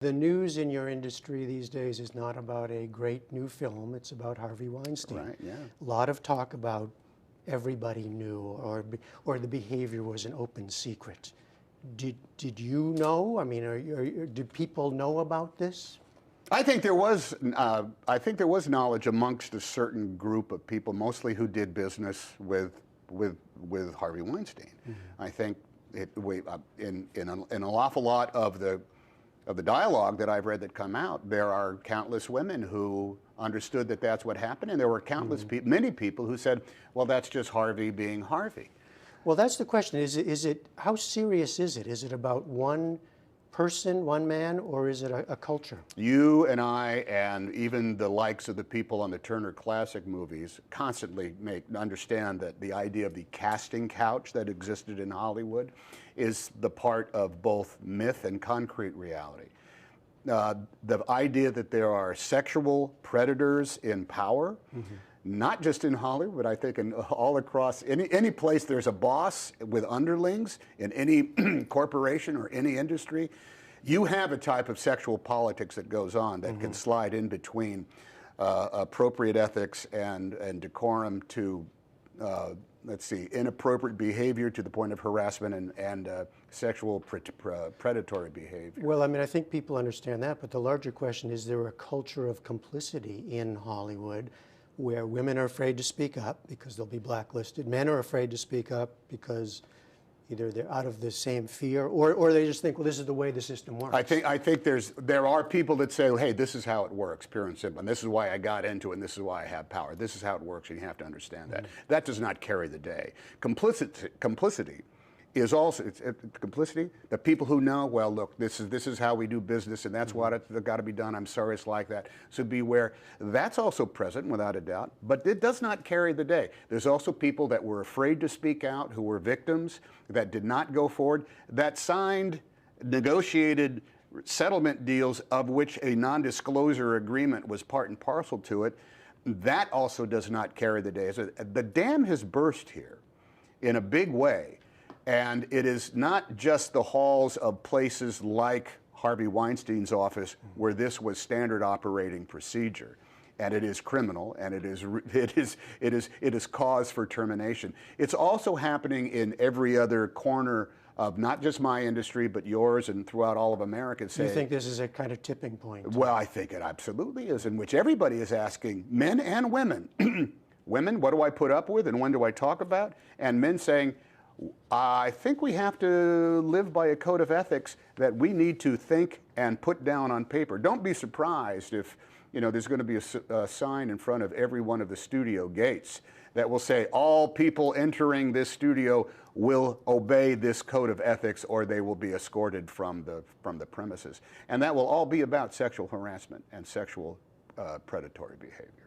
The news in your industry these days is not about a great new film, it's about Harvey Weinstein. Right, yeah. A lot of talk about everybody knew or the behavior was an open secret. Did you know? I mean, did people know about this? I think there was knowledge amongst a certain group of people, mostly who did business with Harvey Weinstein. Mm-hmm. I think in an awful lot of the dialogue that I've read that come out, there are countless women who understood that that's what happened, and there were countless many people who said, "Well, that's just Harvey being Harvey." Well, that's the question. Is it how serious is it? Is it about one person, one man, or is it a culture? You and I, and even the likes of the people on the Turner Classic Movies, constantly understand that the idea of the casting couch that existed in Hollywood is the part of both myth and concrete reality. The idea that there are sexual predators in power, not just in Hollywood, I think all across any place there's a boss with underlings in any corporation or any industry, you have a type of sexual politics that goes on that can slide in between appropriate ethics and decorum to, let's see, inappropriate behavior to the point of harassment and sexual predatory behavior. Well, I mean, I think people understand that, but the larger question is there a culture of complicity in Hollywood where women are afraid to speak up because they'll be blacklisted, men are afraid to speak up because either they're out of the same fear or they just think, well, this is the way the system works. I think there are people that say, hey, this is how it works, pure and simple, and this is why I got into it, and this is why I have power. This is how it works, and you have to understand that. That does not carry the day. Complicity is also complicity. The people who know, well, look, this is how we do business, and that's what it's got to be done. I'm sorry it's like that. So beware. That's also present, without a doubt, but it does not carry the day. There's also people that were afraid to speak out, who were victims, that did not go forward, that signed, negotiated settlement deals of which a non-disclosure agreement was part and parcel to it. That also does not carry the day. So the dam has burst here in a big way. And it is not just the halls of places like Harvey Weinstein's office where this was standard operating procedure, and it is criminal, and it is cause for termination. It's also happening in every other corner of not just my industry, but yours and throughout all of America. You think this is a kind of tipping point? Well, I think it absolutely is, in which everybody is asking, men and women, women, what do I put up with, and when do I talk about? And men saying, I think we have to live by a code of ethics that we need to think and put down on paper. Don't be surprised if, there's going to be a sign in front of every one of the studio gates that will say all people entering this studio will obey this code of ethics or they will be escorted from the premises. And that will all be about sexual harassment and sexual predatory behavior.